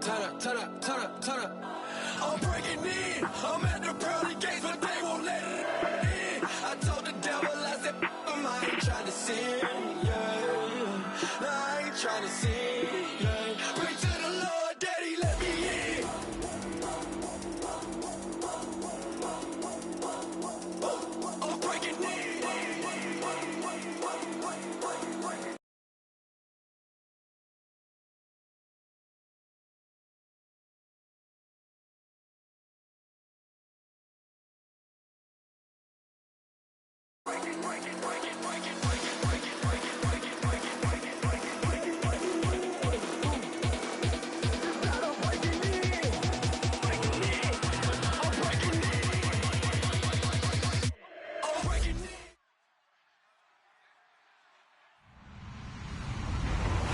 turn up. I'm breaking in. I'm at the pearly gates, but they won't let it in. I told the devil, I said, I ain't trying to sin, yeah. I ain't trying to sin, yeah. Pray to the Lord, Daddy, let me in. I'm breaking in.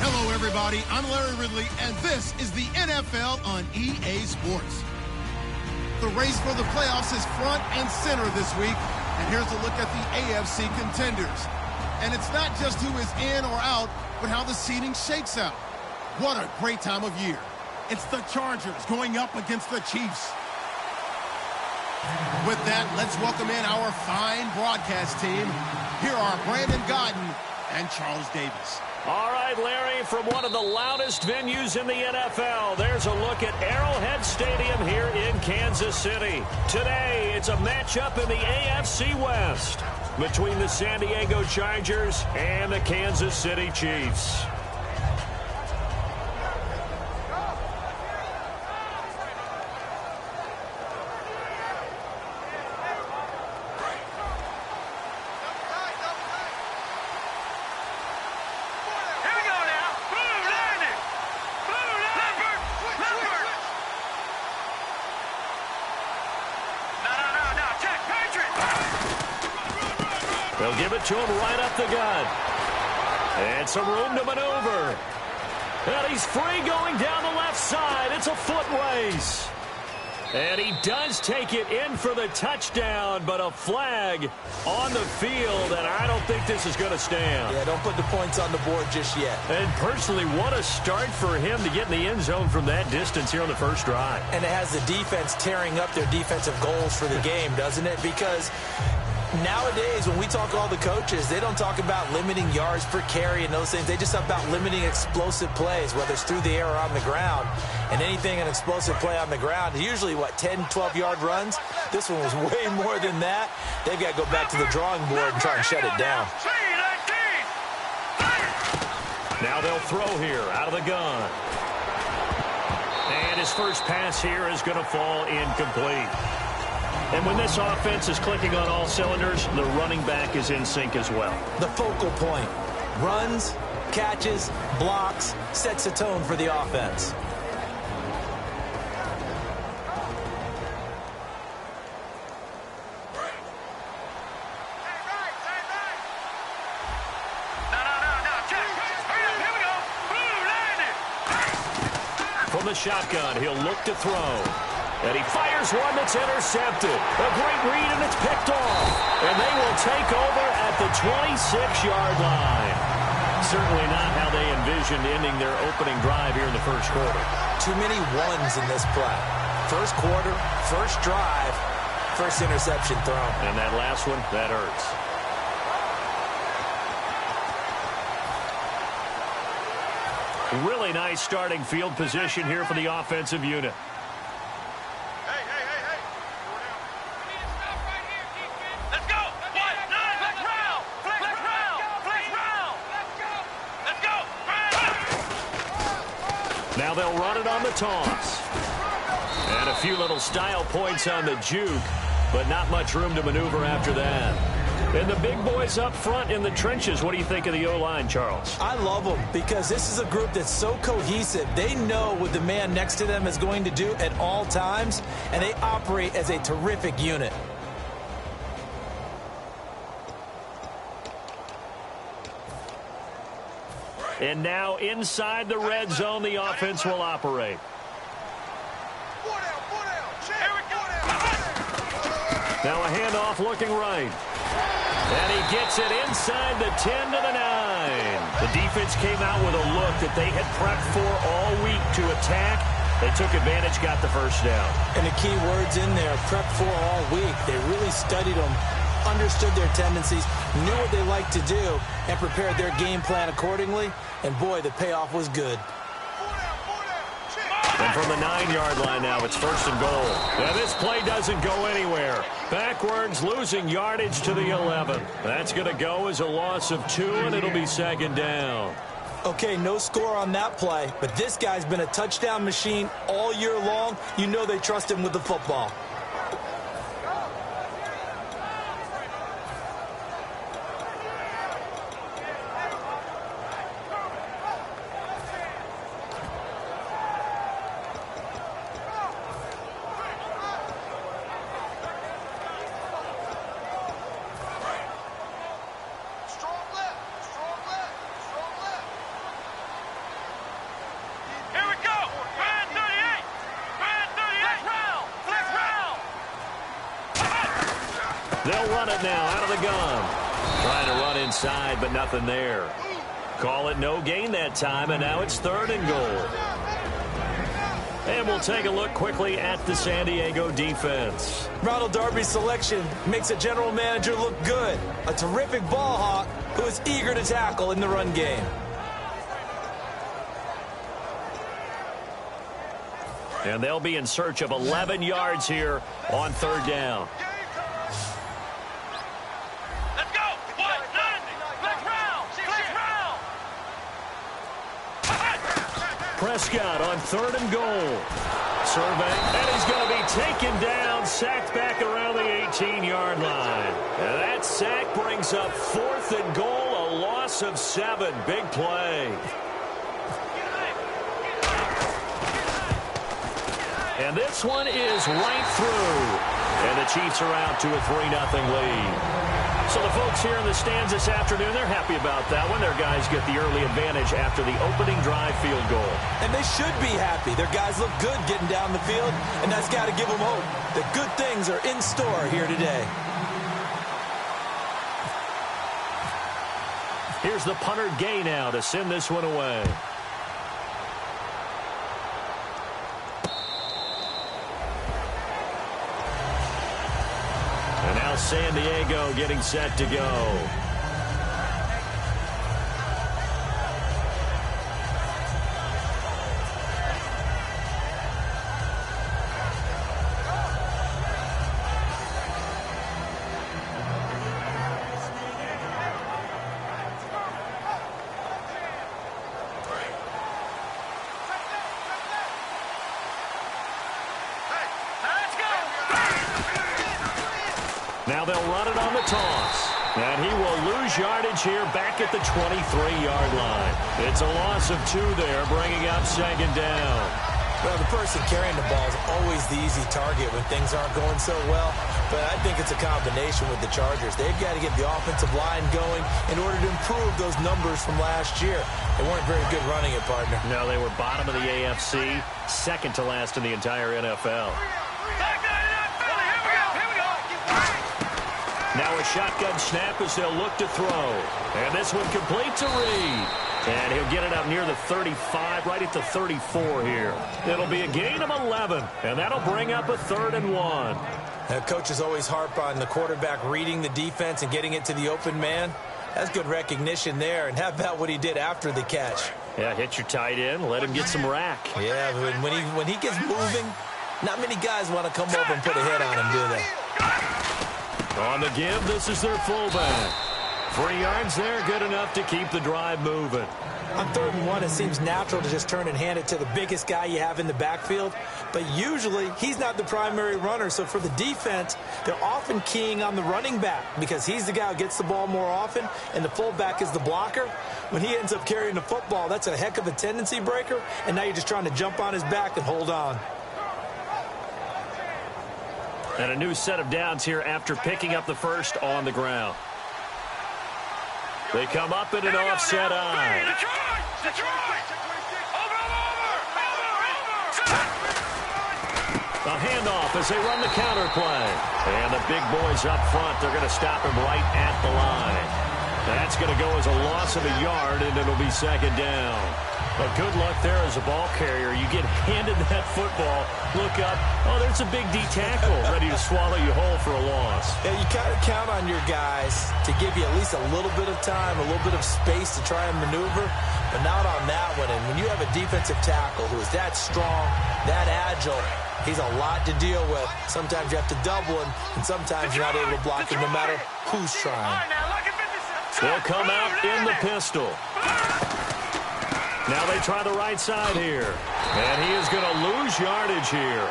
Hello, everybody. I'm Larry Ridley, and this is the NFL on EA Sports. The race for the playoffs is front and center this week, and here's a look at the AFC contenders. And it's not just who is in or out, but how the seeding shakes out. What a great time of year. It's the Chargers going up against the Chiefs. With that, let's welcome in our fine broadcast team. Here are Brandon Godden and Charles Davis. All right, Larry, from one of the loudest venues in the NFL, there's a look at Arrowhead Stadium here in Kansas City. Today, it's a matchup in the AFC West between the San Diego Chargers and the Kansas City Chiefs. They'll give it to him right up the gut. And some room to maneuver. And he's free going down the left side. It's a foot race. And he does take it in for the touchdown, but a flag on the field, and I don't think this is going to stand. Yeah, don't put the points on the board just yet. And personally, what a start for him to get in the end zone from that distance here on the first drive. And it has the defense tearing up their defensive goals for the game, doesn't it? Because nowadays, when we talk to all the coaches, they don't talk about limiting yards per carry and those things. They just talk about limiting explosive plays, whether it's through the air or on the ground. And anything, an explosive play on the ground, usually, 10, 12-yard runs? This one was way more than that. They've got to go back to the drawing board and try and shut it down. Now they'll throw here out of the gun. And his first pass here is going to fall incomplete. And when this offense is clicking on all cylinders, the running back is in sync as well. The focal point. Runs, catches, blocks, sets the tone for the offense. From the shotgun, he'll look to throw. And he fires one that's intercepted. A great read, and it's picked off. And they will take over at the 26-yard line. Certainly not how they envisioned ending their opening drive here in the first quarter. Too many ones in this play. First quarter, first drive, first interception thrown. And that last one, that hurts. Really nice starting field position here for the offensive unit. Now they'll run it on the toss. And a few little style points on the juke, but not much room to maneuver after that. And the big boys up front in the trenches, what do you think of the O-line, Charles? I love them because this is a group that's so cohesive. They know what the man next to them is going to do at all times, and they operate as a terrific unit. And now inside the red zone, the offense will operate. Now a handoff looking right. And he gets it inside the 10 to the 9. The defense came out with a look that they had prepped for all week to attack They took advantage, got the first down. And the key words in there, prep for all week. They really studied them, understood their tendencies, knew what they liked to do, and prepared their game plan accordingly. And, boy, the payoff was good. And from the 9-yard line now, it's 1st and goal. Now this play doesn't go anywhere. Backwards, losing yardage to the 11. That's going to go as a loss of 2, and it'll be 2nd down. Okay, no score on that play, but this guy's been a touchdown machine all year long. You know they trust him with the football. They'll run it now out of the gun. Trying to run inside, but nothing there. Call it no gain that time, and now it's 3rd and goal. And we'll take a look quickly at the San Diego defense. Ronald Darby's selection makes a general manager look good. A terrific ball hawk who is eager to tackle in the run game. And they'll be in search of 11 yards here on 3rd down. Prescott on 3rd and goal. Survey, and he's going to be taken down, sacked back around the 18-yard line. And that sack brings up 4th and goal, a loss of 7. Big play. And this one is right through. And the Chiefs are out to a 3-0 lead. So the folks here in the stands this afternoon, they're happy about that one. Their guys get the early advantage after the opening drive field goal. And they should be happy. Their guys look good getting down the field, and that's got to give them hope that good things are in store here today. Here's the punter Gay now to send this one away. San Diego getting set to go. Now they'll run it on the toss. And he will lose yardage here back at the 23-yard line. It's a loss of 2 there, bringing up 2nd down. Well, the person carrying the ball is always the easy target when things aren't going so well. But I think it's a combination with the Chargers. They've got to get the offensive line going in order to improve those numbers from last year. They weren't very good running it, partner. No, they were bottom of the AFC, 2nd to last in the entire NFL. Now a shotgun snap as they'll look to throw. And this one complete to Reed. And he'll get it up near the 35, right at the 34 here. It'll be a gain of 11, and that'll bring up a 3rd and 1. Now, coaches always harp on the quarterback reading the defense and getting it to the open man. That's good recognition there. And how about what he did after the catch? Yeah, hit your tight end, let him get some rack. Yeah, but when he gets moving, not many guys want to come over and put a hit on him, do they? On the give, this is their fullback. 3 yards there, good enough to keep the drive moving. On 3rd and 1, it seems natural to just turn and hand it to the biggest guy you have in the backfield. But usually, he's not the primary runner. So for the defense, they're often keying on the running back because he's the guy who gets the ball more often, and the fullback is the blocker. When he ends up carrying the football, that's a heck of a tendency breaker, and now you're just trying to jump on his back and hold on. And a new set of downs here after picking up the first on the ground. They come up in an offset eye. A handoff as they run the counter play. And the big boys up front, they're going to stop him right at the line. That's going to go as a loss of a yard, and it'll be 2nd down. Well, good luck there as a ball carrier. You get handed that football, look up, oh, there's a big D tackle ready to swallow you whole for a loss. Yeah, you kind of count on your guys to give you at least a little bit of time, a little bit of space to try and maneuver, but not on that one. And when you have a defensive tackle who is that strong, that agile, he's a lot to deal with. Sometimes you have to double him, and sometimes you're not able to block him no matter who's trying. They'll come out in the pistol. Now they try the right side here. And he is going to lose yardage here.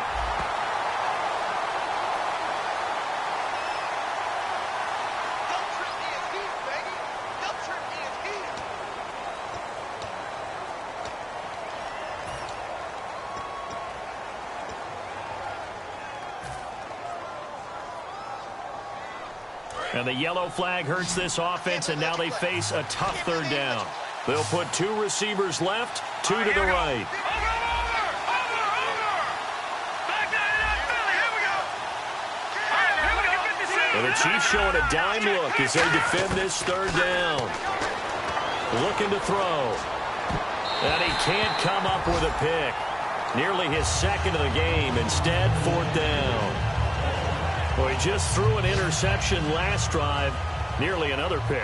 And the yellow flag hurts this offense, and now they face a tough third down. They'll put 2 receivers left, 2 to the right. And the Chiefs showing a dime look as they defend this third down. Looking to throw. And he can't come up with a pick. Nearly his second of the game. Instead, 4th down. Well, he just threw an interception last drive. Nearly another pick.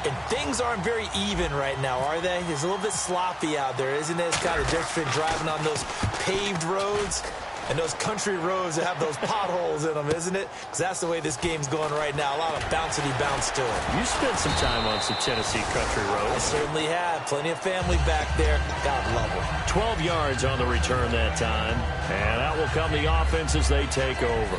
And things aren't very even right now, are they? It's a little bit sloppy out there, isn't it? It's kind of different driving on those paved roads and those country roads that have those potholes in them, isn't it? Because that's the way this game's going right now. A lot of bouncy bounce to it. You spent some time on some Tennessee country roads. I certainly have. Plenty of family back there. God love them. 12 yards on the return that time. And out will come the offense as they take over.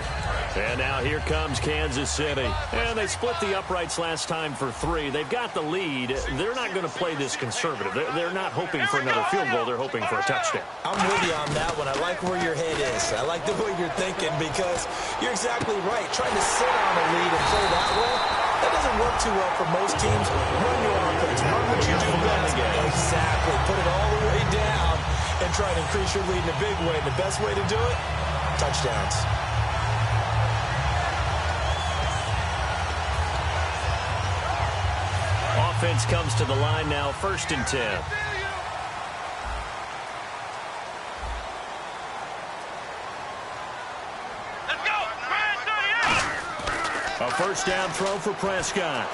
And now here comes Kansas City. And they split the uprights last time for 3. They've got the lead. They're not going to play this conservative. They're not hoping for another field goal. They're hoping for a touchdown. I'm with you on that one. I like where your head is. I like the way you're thinking because you're exactly right. Trying to sit on a lead and play that way, that doesn't work too well for most teams. Run your offense. Run what you do best. Exactly. Put it all the way down and try to increase your lead in a big way. And the best way to do it, touchdowns. Offense comes to the line now, 1st and 10. A 1st down throw for Prescott.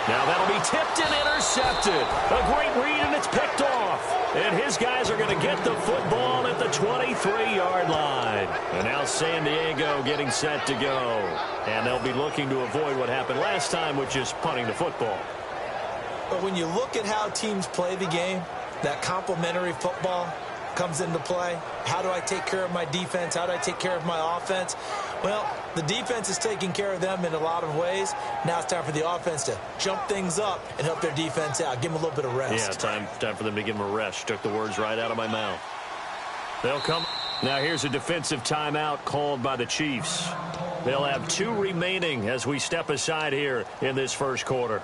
Now that'll be tipped and intercepted. A great read, and it's picked off. And his guys are going to get the football at the 23-yard line. And now San Diego getting set to go. And they'll be looking to avoid what happened last time, which is punting the football. But when you look at how teams play the game, that complementary football comes into play. How do I take care of my defense? How do I take care of my offense? Well, the defense is taking care of them in a lot of ways. Now it's time for the offense to jump things up and help their defense out. Give them a little bit of rest. Yeah, time for them to give them a rest. Took the words right out of my mouth. They'll come. Now here's a defensive timeout called by the Chiefs. They'll have 2 remaining as we step aside here in this first quarter.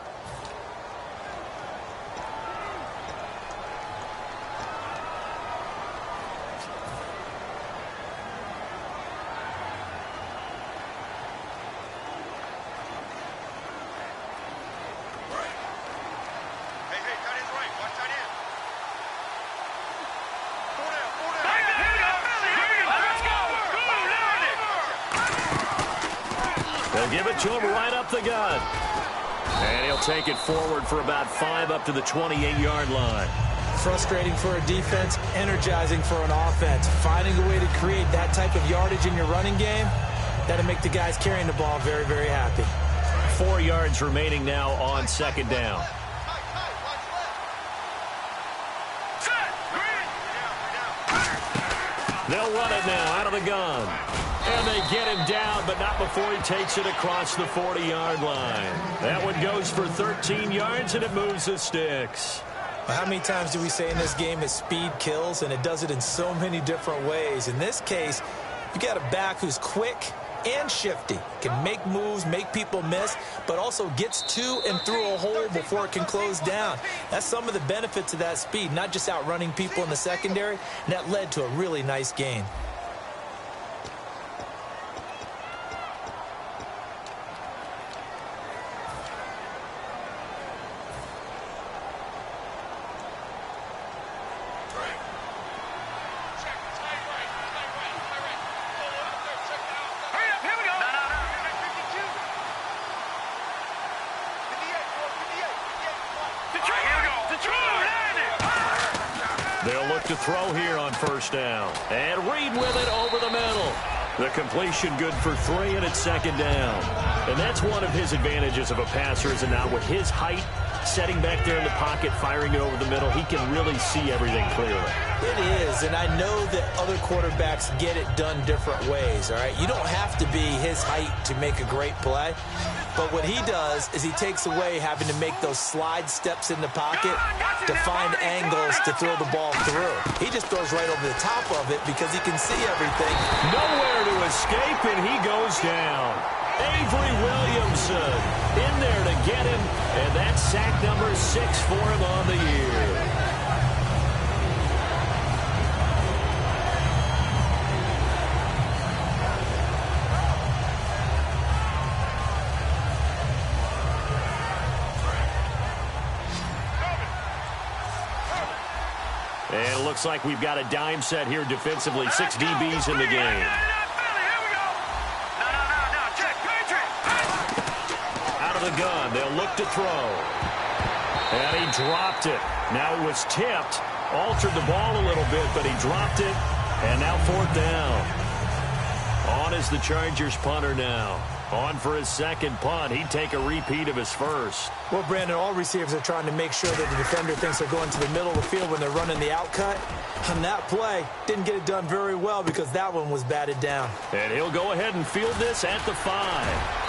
They'll give it to him right up the gut. And he'll take it forward for about 5 up to the 28-yard line. Frustrating for a defense, energizing for an offense. Finding a way to create that type of yardage in your running game, that'll make the guys carrying the ball very, very happy. 4 yards remaining now on 2nd down. They'll run it now out of the gun. And they get him down, but not before he takes it across the 40-yard line. That one goes for 13 yards, and it moves the sticks. How many times do we say in this game that speed kills, and it does it in so many different ways? In this case, you got a back who's quick and shifty, can make moves, make people miss, but also gets to and through a hole before it can close down. That's some of the benefits of that speed, not just outrunning people in the secondary, and that led to a really nice gain. to throw here on first down. And Reed with it over the middle. The completion good for 3, and it's second down. And that's one of his advantages of a passer, is now with his height, setting back there in the pocket, firing it over the middle, he can really see everything clearly. It is, and I know that other quarterbacks get it done different ways, all right? You don't have to be his height to make a great play, but what he does is he takes away having to make those slide steps in the pocket to find angles to throw the ball through. He just throws right over the top of it because he can see everything. Nowhere to escape, and he goes down. Avery Williamson in there to get him, and that's sack number 6 for him on the year. And it looks like we've got a dime set here defensively. 6 DBs in the game. The gun, they'll look to throw, and he dropped it. Now it was tipped, altered the ball a little bit, but he dropped it, and now 4th down. On is the Chargers punter now. On for his second punt. He'd take a repeat of his first. Well, Brandon, all receivers are trying to make sure that the defender thinks they're going to the middle of the field when they're running the outcut. On that play, didn't get it done very well because that one was batted down. And he'll go ahead and field this at the 5.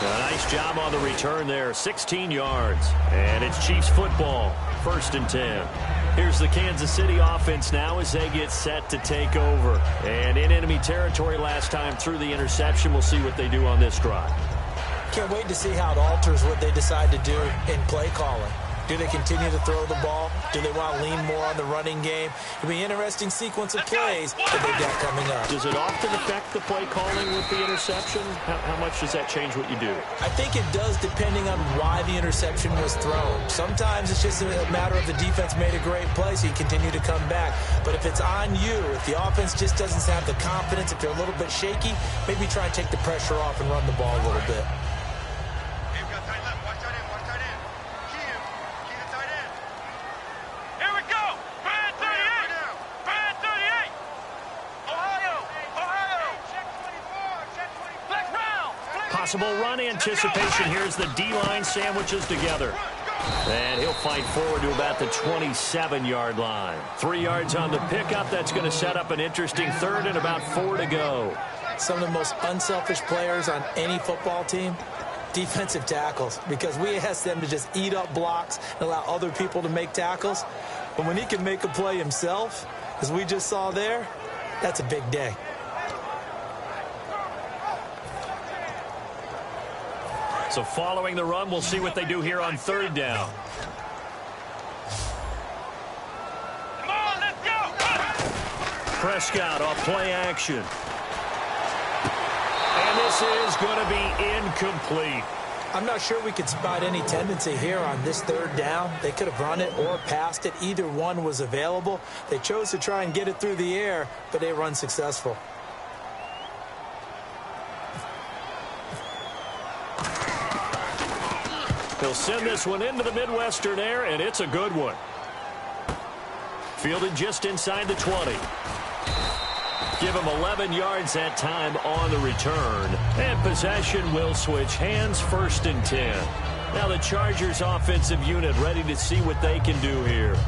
A nice job on the return there, 16 yards. And it's Chiefs football, 1st and 10. Here's the Kansas City offense now as they get set to take over. And in enemy territory last time through the interception. We'll see what they do on this drive. Can't wait to see how it alters what they decide to do in play calling. Do they continue to throw the ball? Do they want to lean more on the running game? It'll be an interesting sequence of plays that they've got coming up. Does it often affect the play calling with the interception? How much does that change what you do? I think it does depending on why the interception was thrown. Sometimes it's just a matter of the defense made a great play, so you continue to come back. But if it's on you, if the offense just doesn't have the confidence, if they're a little bit shaky, maybe try and take the pressure off and run the ball a little bit. Possible run anticipation. Here's the D-line sandwiches together. And he'll fight forward to about the 27-yard line. 3 yards on the pickup. That's going to set up an interesting 3rd and about 4 to go. Some of the most unselfish players on any football team, defensive tackles, because we ask them to just eat up blocks and allow other people to make tackles. But when he can make a play himself, as we just saw there, that's a big day. So following the run, we'll see what they do here on 3rd down. Come on, let's go! Prescott off play action. And this is going to be incomplete. I'm not sure we could spot any tendency here on this 3rd down. They could have run it or passed it. Either one was available. They chose to try and get it through the air, but they were unsuccessful. He'll send this one into the Midwestern air, and it's a good one. Fielded just inside the 20. Give him 11 yards that time on the return. And possession will switch hands, 1st and 10. Now the Chargers offensive unit ready to see what they can do here.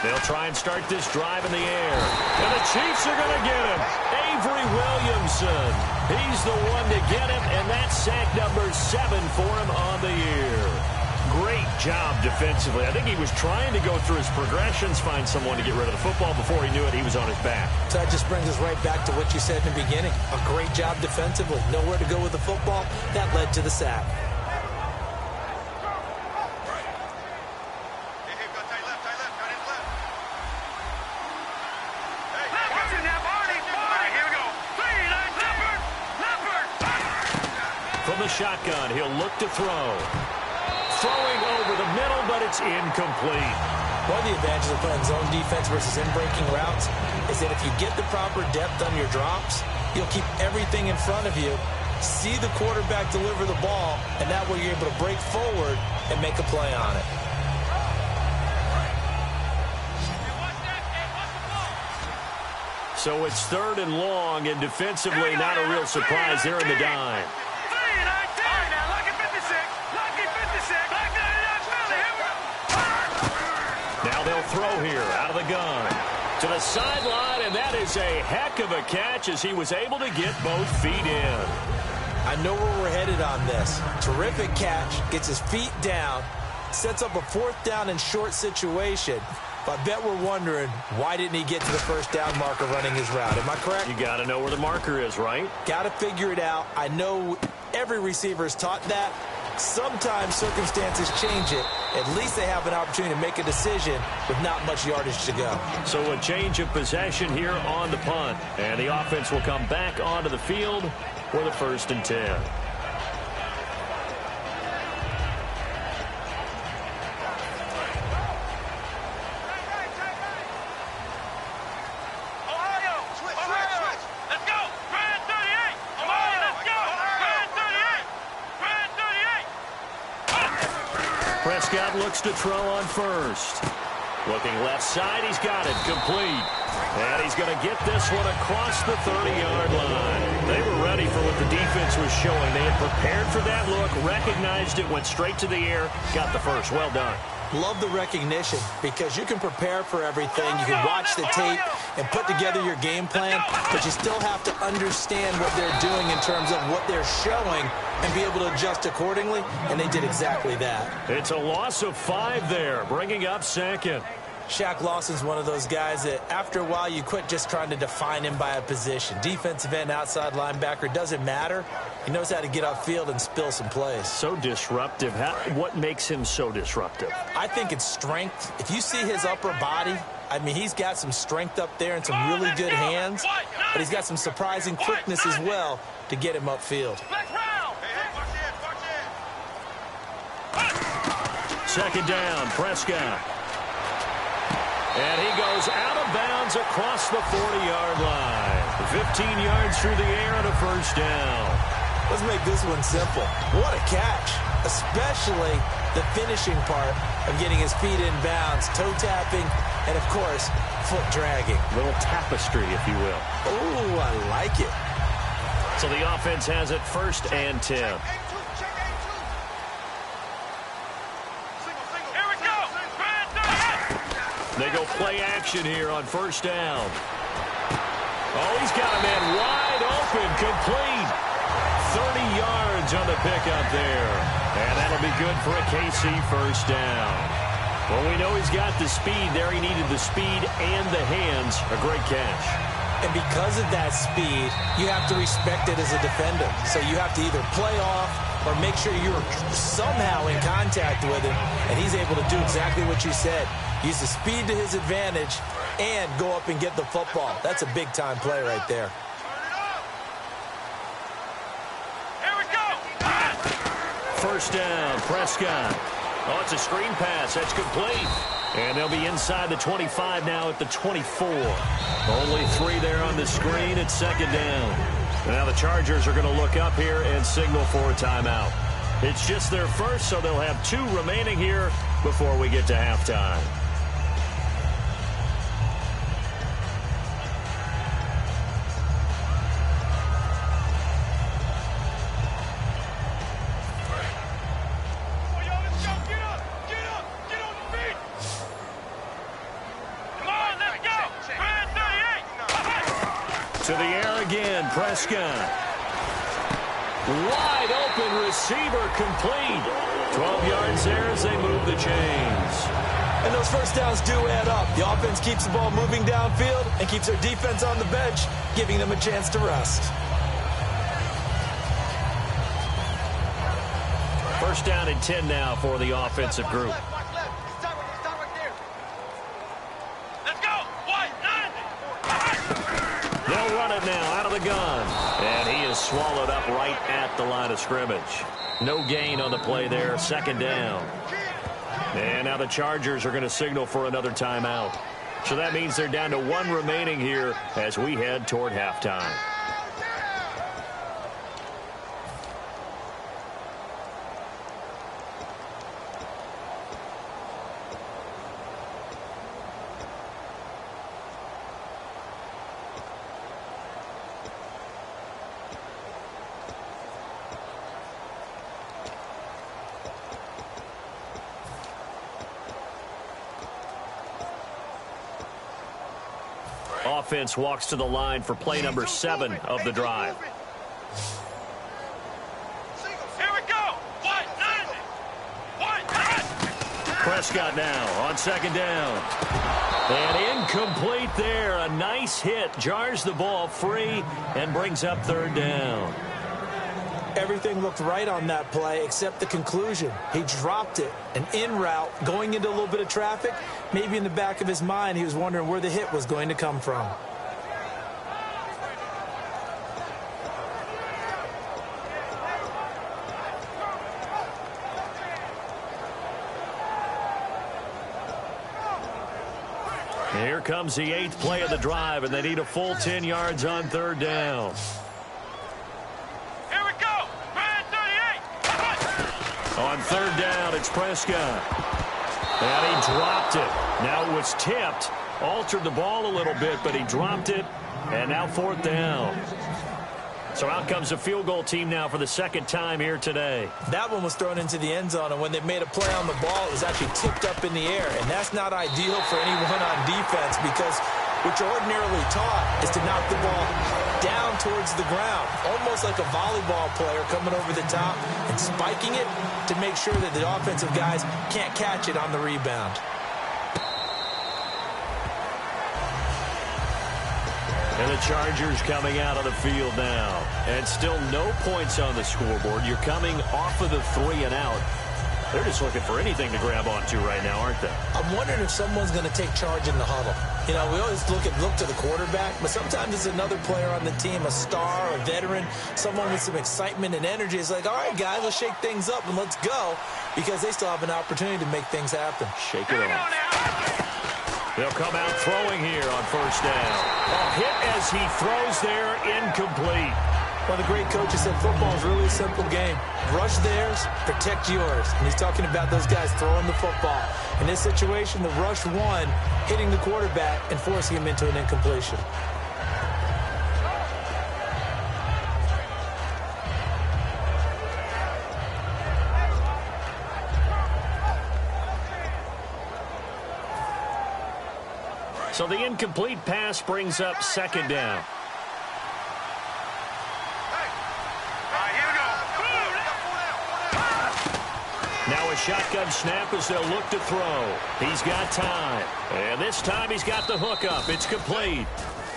They'll try and start this drive in the air. And the Chiefs are going to get him. Avery Williamson. He's the one to get him, and that's sack number 7 for him on the year. Great job defensively. I think he was trying to go through his progressions, find someone to get rid of the football. Before he knew it, he was on his back. So that just brings us right back to what you said in the beginning. A great job defensively. Nowhere to go with the football. That led to the sack. From the shotgun, he'll look to throw. Throwing over the middle, but it's incomplete. One of the advantages of playing zone defense versus in-breaking routes is that if you get the proper depth on your drops, you'll keep everything in front of you, see the quarterback deliver the ball, and that way you're able to break forward and make a play on it. So it's 3rd and long, and defensively not a real surprise there in the dime. Now they'll throw here out of the gun to the sideline, and that is a heck of a catch as he was able to get both feet in. I know where we're headed on this. Terrific catch, gets his feet down, sets up a 4th down and short situation. But I bet we're wondering, why didn't he get to the first down marker running his route? Am I correct? You got to know where the marker is, right? Got to figure it out. I know every receiver is taught that. Sometimes circumstances change it. At least they have an opportunity to make a decision with not much yardage to go. So a change of possession here on the punt. And the offense will come back onto the field for the 1st and 10. Prescott looks to throw on first. Looking left side, he's got it complete. And he's going to get this one across the 30-yard line. They were ready for what the defense was showing. They had prepared for that look, recognized it, went straight to the air, got the first. Well done. Love the recognition because you can prepare for everything. You can watch the tape and put together your game plan, but you still have to understand what they're doing in terms of what they're showing and be able to adjust accordingly, and they did exactly that. It's a loss of 5 there, bringing up 2nd. Shaq Lawson's one of those guys that after a while you quit just trying to define him by a position. Defensive end, outside linebacker, doesn't matter. He knows how to get upfield and spill some plays. So disruptive. What makes him so disruptive? I think it's strength. If you see his upper body, I mean, he's got some strength up there and some really good hands, but he's got some surprising quickness as well to get him upfield. 2nd down, Prescott. And he goes out of bounds across the 40-yard line. 15 yards through the air and a 1st down. Let's make this one simple. What a catch, especially the finishing part of getting his feet in bounds, toe tapping, and, of course, foot dragging. Little tapestry, if you will. Oh, I like it. So the offense has it 1st and 10. They go play action here on 1st down. Oh, he's got a man wide open, complete. 30 yards on the pickup there. And that'll be good for a KC 1st down. Well, we know he's got the speed there. He needed the speed and the hands. A great catch. And because of that speed, you have to respect it as a defender. So you have to either play off or make sure you're somehow in contact with him. And he's able to do exactly what you said. Use the speed to his advantage and go up and get the football. That's a big-time play right there. Here we go. 1st down, Prescott. Oh, it's a screen pass. That's complete. And they'll be inside the 25 now at the 24. Only 3 there on the screen at 2nd down. Now the Chargers are going to look up here and signal for a timeout. It's just their first, so they'll have 2 remaining here before we get to halftime. To the air again, Prescott. Wide open receiver complete. 12 yards there as they move the chains. And those 1st downs do add up. The offense keeps the ball moving downfield and keeps their defense on the bench, giving them a chance to rest. 1st down and 10 now for the offensive group. They'll run it now out of the gun. And he is swallowed up right at the line of scrimmage. No gain on the play there. 2nd down. And now the Chargers are going to signal for another timeout. So that means they're down to 1 remaining here as we head toward halftime. Offense walks to the line for play number 7 of the drive. Here we go. Prescott now on 2nd down. And incomplete there. A nice hit. Jars the ball free and brings up 3rd down. Everything looked right on that play except the conclusion. He dropped it. An in route going into a little bit of traffic. Maybe in the back of his mind he was wondering where the hit was going to come from. Here comes the 8th play of the drive, and they need a full 10 yards on 3rd down. On 3rd down, it's Prescott. And he dropped it. Now it was tipped. Altered the ball a little bit, but he dropped it. And now 4th down. So out comes the field goal team now for the 2nd time here today. That one was thrown into the end zone, and when they made a play on the ball, it was actually tipped up in the air. And that's not ideal for anyone on defense because what you're ordinarily taught is to knock the ball down towards the ground, almost like a volleyball player coming over the top and spiking it to make sure that the offensive guys can't catch it on the rebound. And the Chargers coming out of the field now. And still no points on the scoreboard. You're coming off of the 3 and out. They're just looking for anything to grab onto right now, aren't they? I'm wondering if someone's going to take charge in the huddle. You know, we always look to the quarterback, but sometimes it's another player on the team, a star, a veteran, someone with some excitement and energy. It's like, all right, guys, let's shake things up and let's go, because they still have an opportunity to make things happen. Shake it off. They'll come out throwing here on 1st down. A hit as he throws there, incomplete. Well, the great coach has said football is really a simple game. Rush theirs, protect yours. And he's talking about those guys throwing the football. In this situation, the rush won, hitting the quarterback and forcing him into an incompletion. So the incomplete pass brings up 2nd down. Now a shotgun snap as they'll look to throw. He's got time. And this time he's got the hookup. It's complete.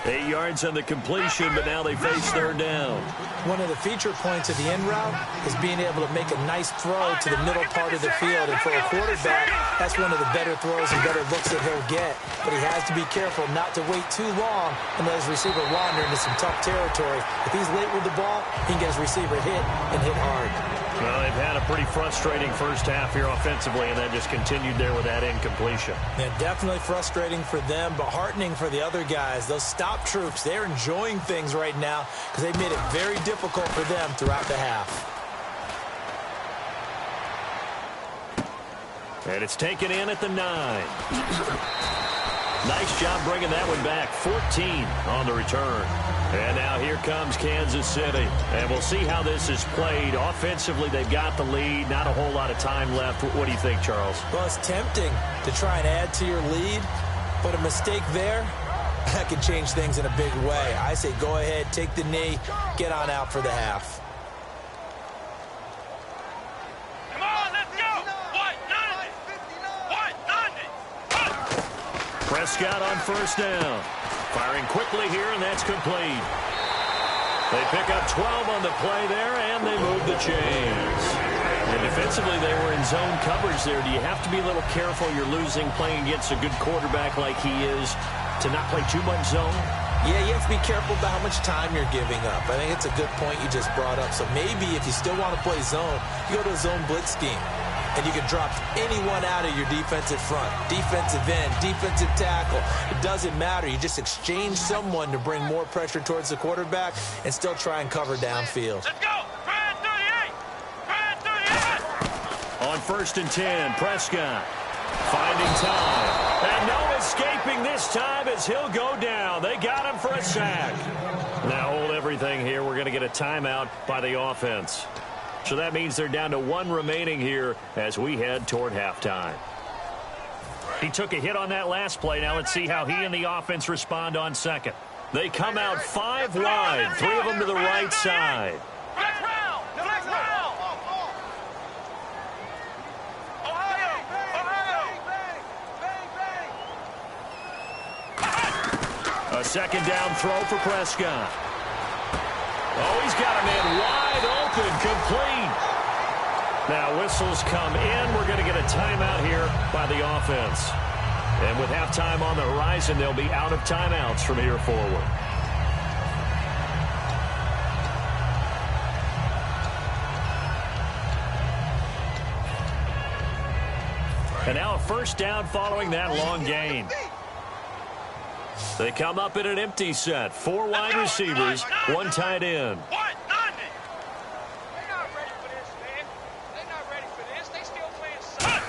8 yards on the completion, but now they face 3rd down. One of the feature points of the in route is being able to make a nice throw to the middle part of the field. And for a quarterback, that's one of the better throws and better looks that he'll get. But he has to be careful not to wait too long and let his receiver wander into some tough territory. If he's late with the ball, he can get his receiver hit and hit hard. Well, they've had a pretty frustrating first half here offensively, and that just continued there with that incompletion. Yeah, definitely frustrating for them, but heartening for the other guys. Those stop troops, they're enjoying things right now because they've made it very difficult for them throughout the half. And it's taken in at the 9. Nice job bringing that one back. 14 on the return. And now here comes Kansas City. And we'll see how this is played. Offensively, they've got the lead. Not a whole lot of time left. What do you think, Charles? Well, it's tempting to try and add to your lead, but a mistake there, that could change things in a big way. I say go ahead, take the knee, get on out for the half. Come on, let's go! Prescott on 1st down. Firing quickly here, and that's complete. They pick up 12 on the play there, and they move the chains. And defensively, they were in zone coverage there. Do you have to be a little careful? You're losing playing against a good quarterback like he is to not play too much zone? Yeah, you have to be careful about how much time you're giving up. I think it's a good point you just brought up. So maybe if you still want to play zone, you go to a zone blitz scheme. and you can drop anyone out of your defensive front, defensive end, defensive tackle. It doesn't matter. You just exchange someone to bring more pressure towards the quarterback and still try and cover downfield. Let's go. Brad 38. Brad 38. On 1st and 10, Prescott finding time. And no escaping this time as he'll go down. They got him for a sack. Now hold everything here. We're going to get a timeout by the offense. So that means they're down to 1 remaining here as we head toward halftime. He took a hit on that last play. Now let's see how he and the offense respond on second. They come out 5 wide, 3 of them to the right side. Flex round. Flex round. Ohio. A second down throw for Prescott. Oh, he's got a man wide open, complete. Now whistles come in. We're going to get a timeout here by the offense. And with halftime on the horizon, they'll be out of timeouts from here forward. And now a first down following that long gain. They come up in an empty set. 4 wide receivers, 1 tight end. What? Nothing. They're not ready for this, man. They're not ready for this. They still playing suck.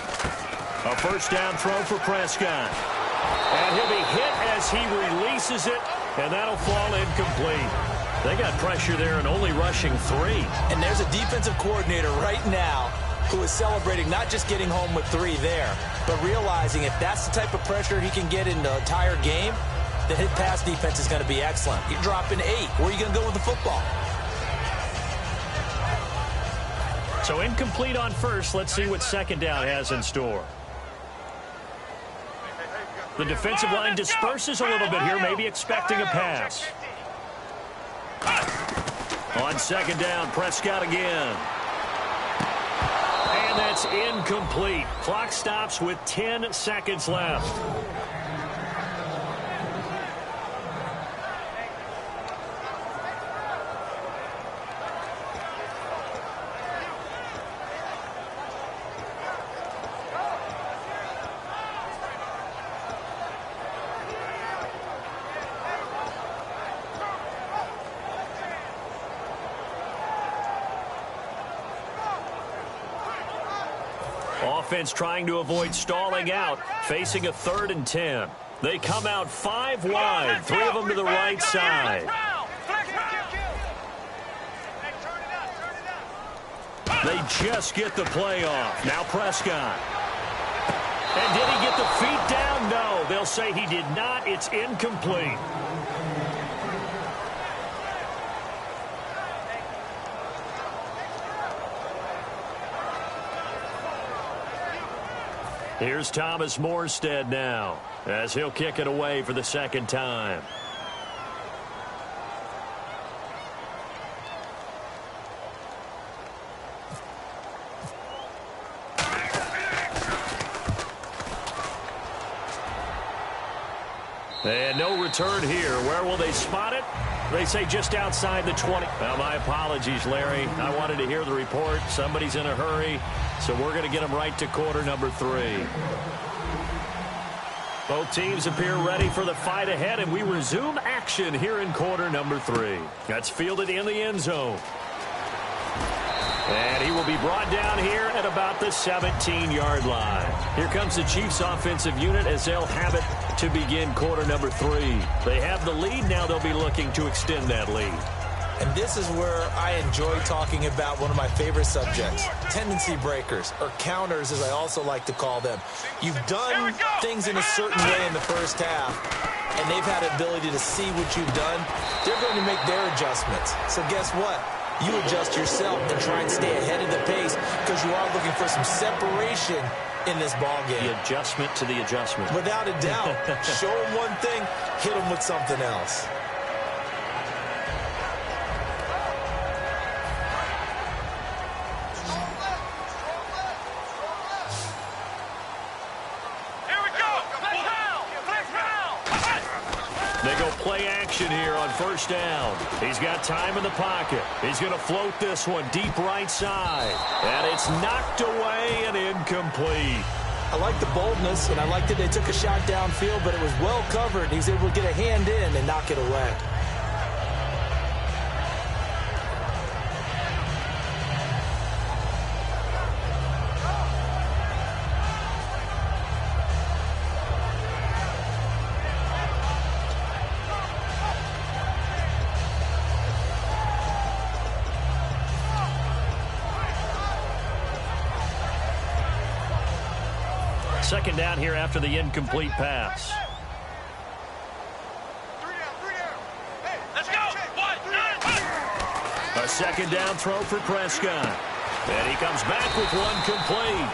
A first down throw for Prescott. And he'll be hit as he releases it, and that'll fall incomplete. They got pressure there and only rushing 3. And there's a defensive coordinator right now who is celebrating not just getting home with 3 there, but realizing if that's the type of pressure he can get in the entire game, the hit pass defense is going to be excellent. You're dropping 8. Where are you going to go with the football? So incomplete on first. Let's see what second down has in store. The defensive line disperses a little bit here, maybe expecting a pass. On second down, Prescott again. And that's incomplete. Clock stops with 10 seconds left. Offense trying to avoid stalling out, facing a 3rd and 10. They come out 5 wide, 3 of them to the right side. They just get the play off. Now Prescott. And did he get the feet down? No, they'll say he did not. It's incomplete. Here's Thomas Morstead now as he'll kick it away for the second time. And no return here. Where will they spot it? They say just outside the 20. Well, my apologies, Larry. I wanted to hear the report. Somebody's in a hurry, so we're going to get them right to quarter number 3. Both teams appear ready for the fight ahead, and we resume action here in quarter number 3. That's fielded in the end zone. And he will be brought down here at about the 17-yard line. Here comes the Chiefs offensive unit as they'll have it to begin quarter number 3. They have the lead. Now they'll be looking to extend that lead. And this is where I enjoy talking about one of my favorite subjects, tendency breakers, or counters as I also like to call them. You've done things in a certain way in the first half, and they've had the ability to see what you've done. They're going to make their adjustments. So guess what? You adjust yourself and try and stay ahead of the pace because you are looking for some separation in this ball game. The adjustment to the adjustment. Without a doubt. Show them one thing, hit them with something else. They go play action here on first down. He's got time in the pocket. He's going to float this one deep right side. And it's knocked away and incomplete. I like the boldness, and I like that they took a shot downfield, but it was well covered. He was able to get a hand in and knock it away. Second down here after the incomplete pass. Let's go. A second down throw for Prescott. And he comes back with one complete.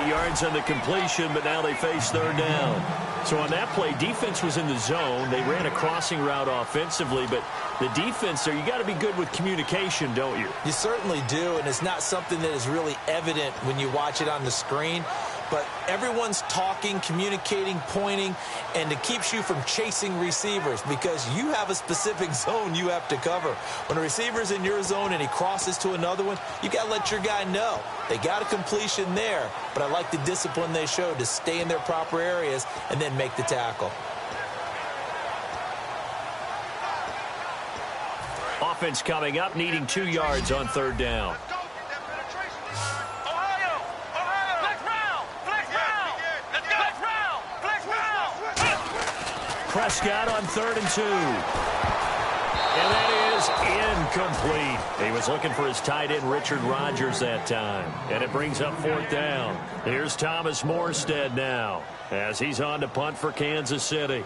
8 yards on the completion, but now they face third down. So on that play, defense was in the zone. They ran a crossing route offensively, but the defense there, you got to be good with communication, don't you? You certainly do, and it's not something that is really evident when you watch it on the screen. But everyone's talking, communicating, pointing, and it keeps you from chasing receivers because you have a specific zone you have to cover. When a receiver's in your zone and he crosses to another one, you got to let your guy know. They got a completion there, but I like the discipline they showed to stay in their proper areas and then make the tackle. Offense coming up, needing 2 yards on third down. Prescott on 3rd and 2. And that is incomplete. He was looking for his tight end, Richard Rodgers, that time. And it brings up 4th down. Here's Thomas Morstead now as he's on to punt for Kansas City.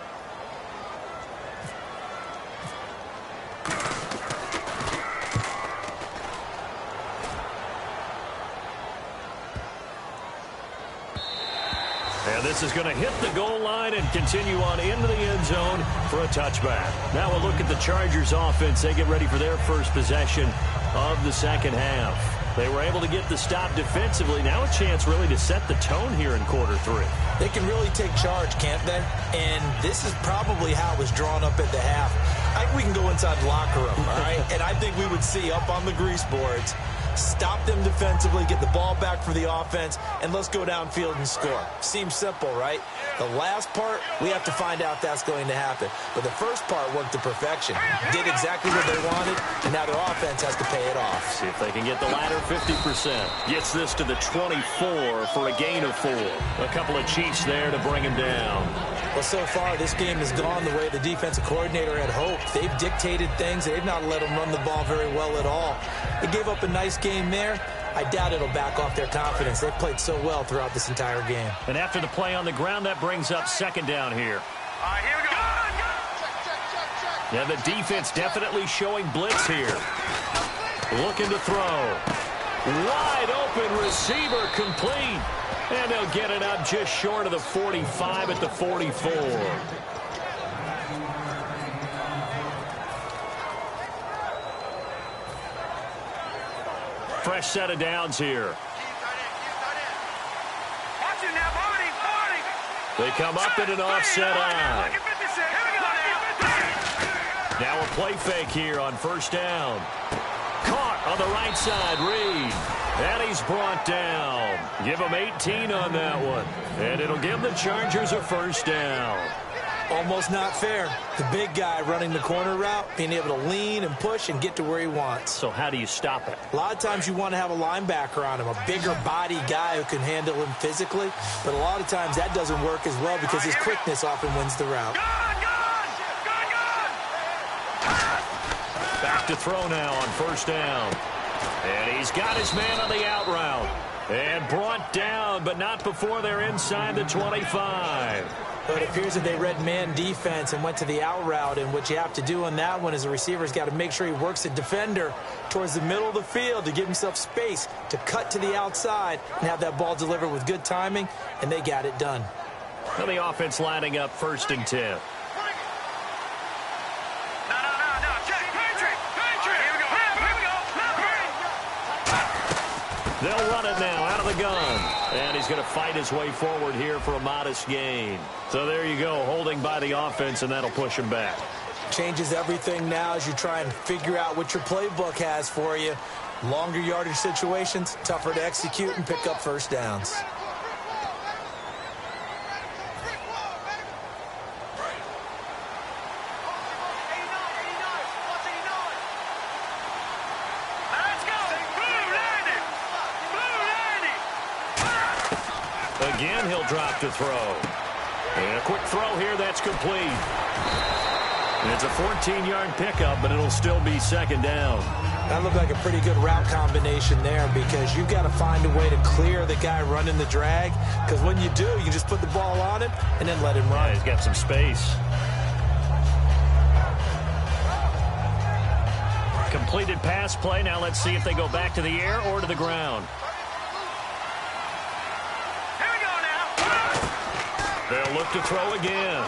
And this is going to hit the goal line and continue on into the end zone for a touchback. Now we'll look at the Chargers offense. They get ready for their first possession of the second half. They were able to get the stop defensively. Now a chance really to set the tone here in quarter 3. They can really take charge, can't they? And this is probably how it was drawn up at the half. I think we can go inside the locker room, all right? And I think we would see up on the grease boards, stop them defensively, get the ball back for the offense, and let's go downfield and score. Seems simple, right? The last part, we have to find out that's going to happen. But the first part worked to perfection. Did exactly what they wanted, and now their offense has to pay it off. See if they can get the latter 50%. Gets this to the 24 for a gain of 4. A couple of Chiefs there to bring him down. Well, so far, this game has gone the way the defensive coordinator had hoped. They've dictated things. They've not let them run the ball very well at all. They gave up a nice game there. I doubt it'll back off their confidence. They've played so well throughout this entire game. And after the play on the ground, that brings up second down here. All right, here we go. Yeah, the defense definitely showing blitz here. Looking to throw. Wide open receiver complete. And they'll get it up just short of the 45 at the 44. Fresh set of downs here. They come up in an offset eye. Now a play fake here on first down. Caught on the right side, Reed. And he's brought down. Give him 18 on that one. And it'll give the Chargers a first down. Almost not fair. The big guy running the corner route, being able to lean and push and get to where he wants. So how do you stop it? A lot of times you want to have a linebacker on him, a bigger body guy who can handle him physically. But a lot of times that doesn't work as well because his quickness often wins the route. Back to throw now on first down. And he's got his man on the out route. And brought down, but not before they're inside the 25. But it appears that they read man defense and went to the out route. And what you have to do on that one is the receiver's got to make sure he works the defender towards the middle of the field to give himself space to cut to the outside and have that ball delivered with good timing. And they got it done. Well, the offense lining up 1st and 10. They'll run it now out of the gun. And he's going to fight his way forward here for a modest gain. So there you go, holding by the offense, and that'll push him back. Changes everything now as you try and figure out what your playbook has for you. Longer yardage situations, tougher to execute and pick up first downs. Again, he'll drop to throw. And a quick throw here, that's complete. And it's a 14-yard pickup, but it'll still be second down. That looked like a pretty good route combination there because you've got to find a way to clear the guy running the drag, because when you do, you can just put the ball on him and then let him run. Yeah, he's got some space. Completed pass play. Now let's see if they go back to the air or to the ground. Here we go now. They'll look to throw again.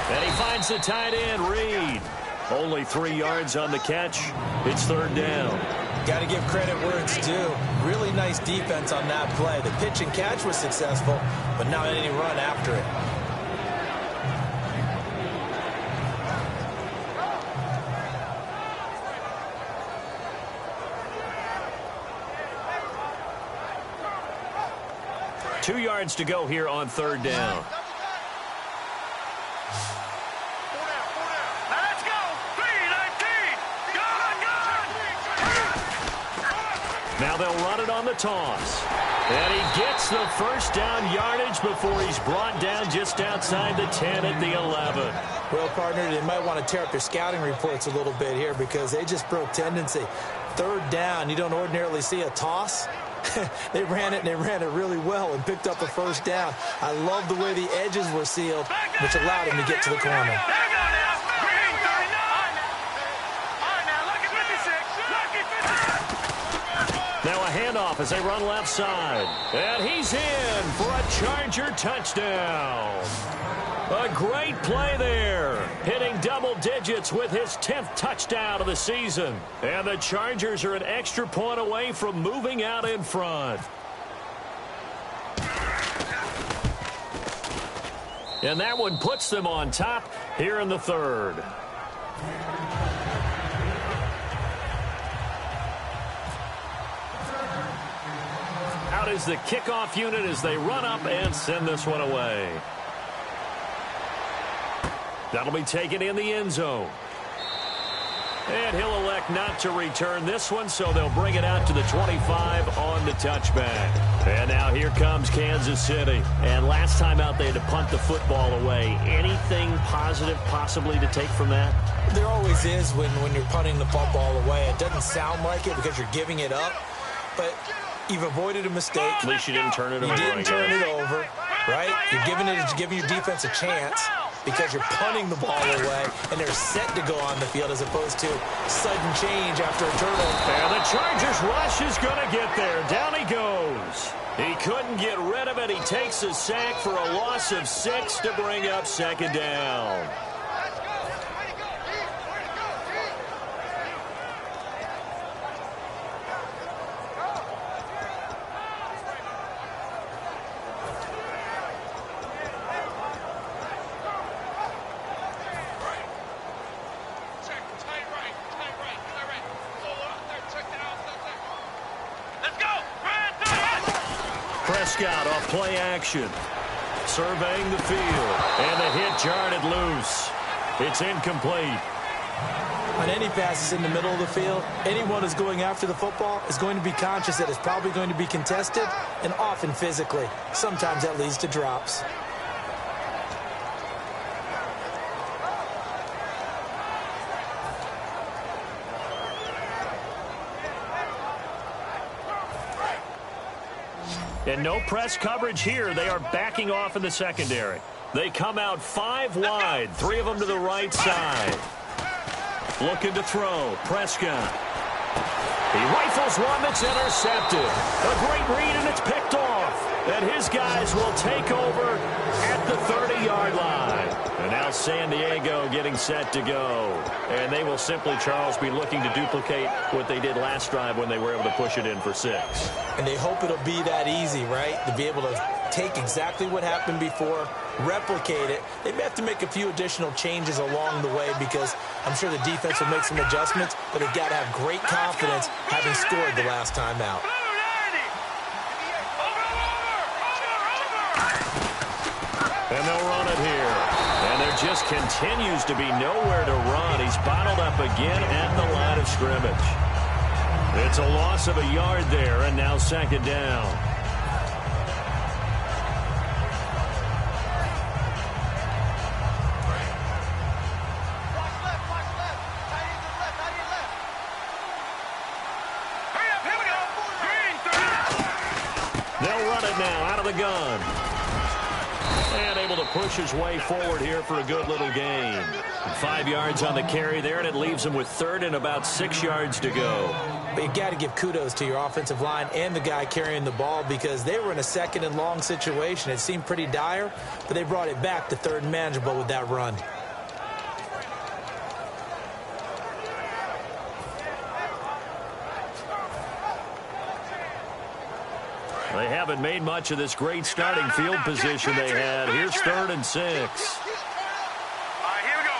And he finds the tight end, Reed. Only 3 yards on the catch. It's third down. Got to give credit where it's due. Really nice defense on that play. The pitch and catch was successful, but not any run after it. Two yards to go here on third down. Let's go. 3-19. Gone. Now they'll run it on the toss. And he gets the first down yardage before he's brought down just outside the 10 at the 11. Well, partner, they might want to tear up their scouting reports a little bit here because they just broke tendency. Third down, you don't ordinarily see a toss. They ran it, and they ran it really well and picked up a first down. I love the way the edges were sealed, which allowed him to get to the corner. There you go now. Green 39. All right, now look at 56. Lucky 56. Now a handoff as they run left side. And he's in for a Charger touchdown. A great play there, hitting double digits with his 10th touchdown of the season. And the Chargers are an extra point away from moving out in front. And that one puts them on top here in the third. Out is the kickoff unit as they run up and send this one away. That'll be taken in the end zone. And he'll elect not to return this one, so they'll bring it out to the 25 on the touchback. And now here comes Kansas City. And last time out, they had to punt the football away. Anything positive possibly to take from that? There always is when you're punting the football away. It doesn't sound like it because you're giving it up, but you've avoided a mistake. At least you didn't turn it over. You didn't turn it over, right? You're giving your defense a chance because you're punting the ball away, and they're set to go on the field as opposed to sudden change after a turnover. And the Chargers rush is going to get there. Down he goes. He couldn't get rid of it. He takes a sack for a loss of 6 to bring up second down. Prescott off play action. Surveying the field. And the hit jarred loose. It's incomplete. On any passes in the middle of the field, anyone who's going after the football is going to be conscious that it's probably going to be contested and often physically. Sometimes that leads to drops. And no press coverage here. They are backing off in the secondary. They come out 5 wide, 3 of them to the right side. Looking to throw. Prescott. He rifles one that's intercepted. A great read, and it's picked off. And his guys will take over at the 30-yard line. And now San Diego getting set to go. And they will simply, Charles, be looking to duplicate what they did last drive when they were able to push it in for 6. And they hope it'll be that easy, right? To be able to take exactly what happened before, replicate it. They may have to make a few additional changes along the way because I'm sure the defense will make some adjustments, but they've got to have great confidence having scored the last time out. And they'll run it here. And there just continues to be nowhere to run. He's bottled up again at the line of scrimmage. It's a loss of a yard there, and now 2nd down. They'll run it now out of the gun. And able to push his way forward here for a good little gain. 5 yards on the carry there, and it leaves him with 3rd and about 6 yards to go. But you got to give kudos to your offensive line and the guy carrying the ball because they were in a 2nd and long situation. It seemed pretty dire, but they brought it back to 3rd and manageable with that run. They haven't made much of this great starting field position they had. Here's 3rd and 6. All right, here we go.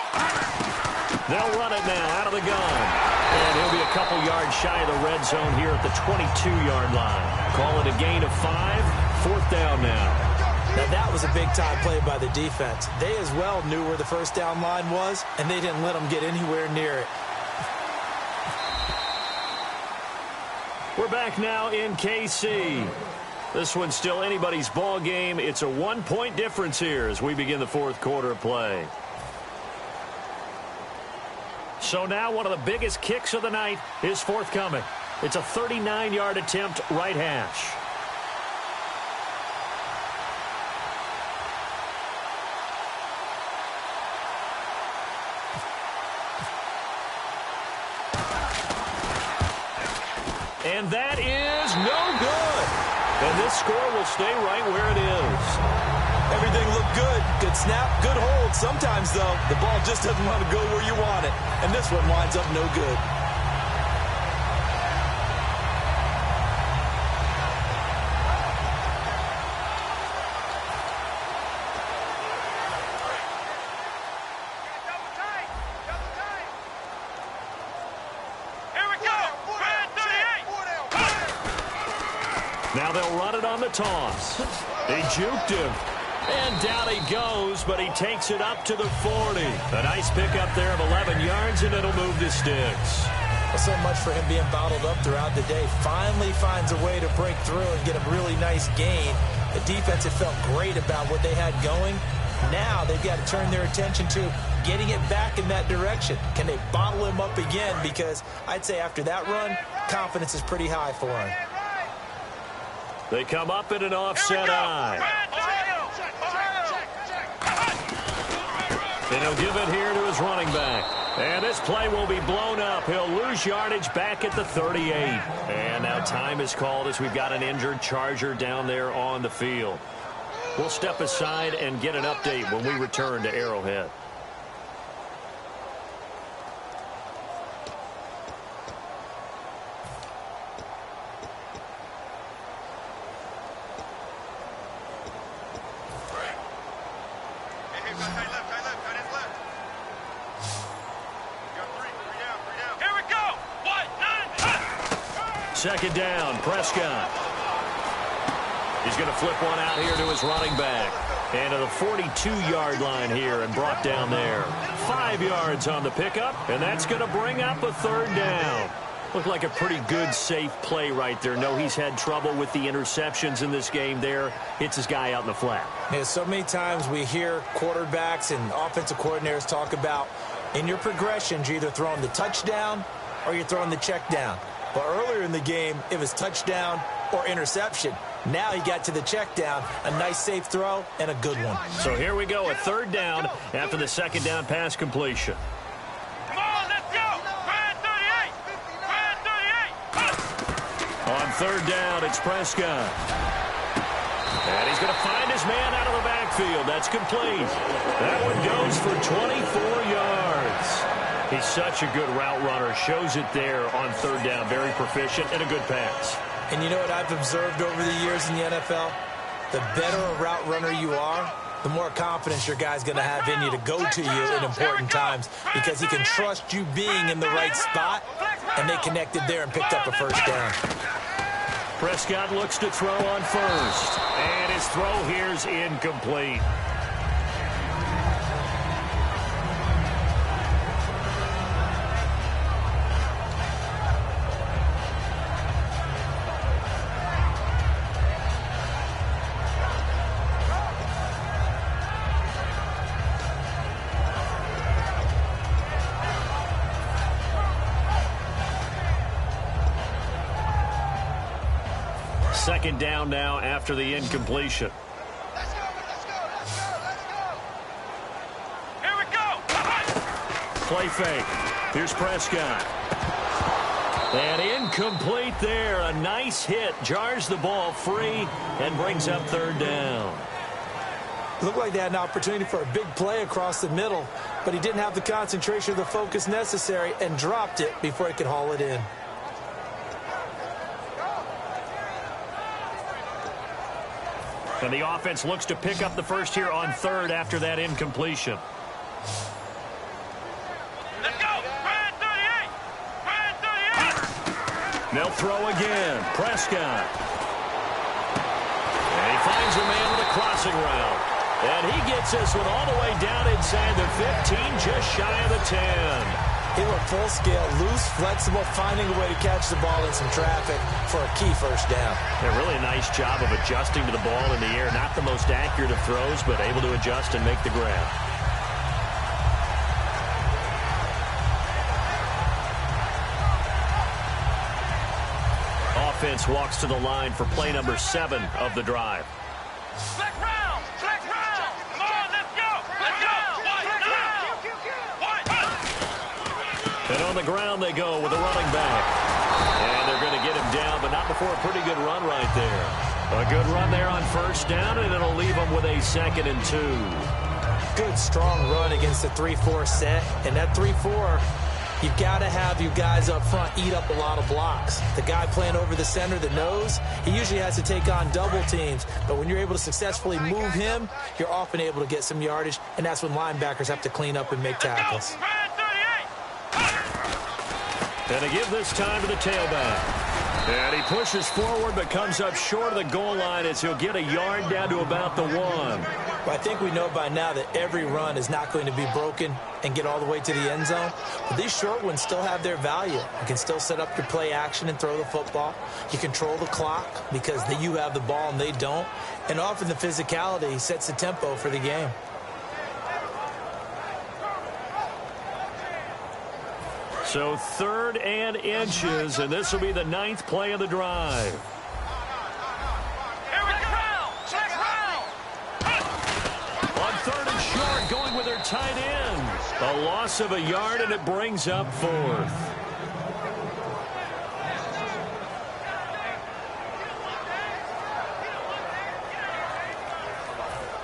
They'll run it now out of the gun. And he'll be a couple yards shy of the red zone here at the 22-yard line. Call it a gain of 5. 4th down now. Now, that was a big-time play by the defense. They as well knew where the 1st down line was, and they didn't let them get anywhere near it. We're back now in KC. This one's still anybody's ball game. It's a 1-point difference here as we begin the 4th quarter of play. So now one of the biggest kicks of the night is forthcoming. It's a 39-yard attempt right hash. And that is no good. And this score will stay right where it is. Everything looked good. Good snap, good hold. Sometimes, though, the ball just doesn't want to go where you want it. And this one winds up no good. Now they'll run it on the toss. He juked him. And down he goes, but he takes it up to the 40. A nice pickup there of 11 yards, and it'll move the sticks. Well, so much for him being bottled up throughout the day. Finally finds a way to break through and get a really nice gain. The defense had felt great about what they had going. Now they've got to turn their attention to getting it back in that direction. Can they bottle him up again? Because I'd say after that run, confidence is pretty high for him. They come up in an offset eye. And he'll give it here to his running back. And this play will be blown up. He'll lose yardage back at the 38. And now time is called as we've got an injured Charger down there on the field. We'll step aside and get an update when we return to Arrowhead. Second down, Prescott. He's going to flip one out here to his running back. And to the 42-yard line here and brought down there. 5 yards on the pickup, and that's going to bring up a 3rd down. Looked like a pretty good, safe play right there. No, he's had trouble with the interceptions in this game there. Hits his guy out in the flat. Yeah, so many times we hear quarterbacks and offensive coordinators talk about in your progressions, you're either throwing the touchdown or you're throwing the check down. But earlier in the game, it was touchdown or interception. Now he got to the check down, a nice safe throw, and a good one. So here we go, a 3rd down after the second down pass completion. Come on, let's go! Brad 38! Brad 38! On 3rd down, it's Prescott. And he's going to find his man out of the backfield. midfield. That's complete. That one goes for 24 yards. He's such a good route runner. Shows it there on third down. Very proficient and a good pass. And you know what I've observed over the years in the NFL? The better a route runner you are, the more confidence your guy's going to have in you to go to you in important times because he can trust you being in the right spot, and they connected there and picked up a first down. Prescott looks to throw on first, and his throw here's incomplete. Second down now after the incompletion. Let's go. Here we go. Play fake. Here's Prescott. And incomplete there. A nice hit. Jars the ball free and brings up third down. Looked like they had an opportunity for a big play across the middle, but he didn't have the concentration or the focus necessary and dropped it before he could haul it in. And the offense looks to pick up the first here on third after that incompletion. Let's go. Brand 38. Brand 38. They'll throw again. Prescott. And he finds a man with a crossing route. And he gets this one all the way down inside the 15, just shy of the 10. He went full scale, loose, flexible, finding a way to catch the ball in some traffic for a key first down. A really nice job of adjusting to the ball in the air. Not the most accurate of throws, but able to adjust and make the grab. Offense walks to the line for play number 7 of the drive. Flex round. Flex round. Come on, let's go. Let's go. And on the ground they go with a running back. And they're going to get him down, but not before a pretty good run right there. A good run there on first down, and it'll leave them with a 2nd and 2. Good, strong run against the 3-4 set. And that 3-4, you've got to have you guys up front eat up a lot of blocks. The guy playing over the center, the nose, he usually has to take on double teams. But when you're able to successfully move him, you're often able to get some yardage, and that's when linebackers have to clean up and make tackles. And they give this time to the tailback. And he pushes forward but comes up short of the goal line as he'll get a yard down to about the 1. Well, I think we know by now that every run is not going to be broken and get all the way to the end zone. But these short ones still have their value. You can still set up your play action and throw the football. You control the clock because you have the ball and they don't. And often the physicality sets the tempo for the game. So 3rd and inches, and this will be the 9th play of the drive. Here we go. Check round. On 3rd and short, going with their tight end. A loss of a yard, and it brings up 4th.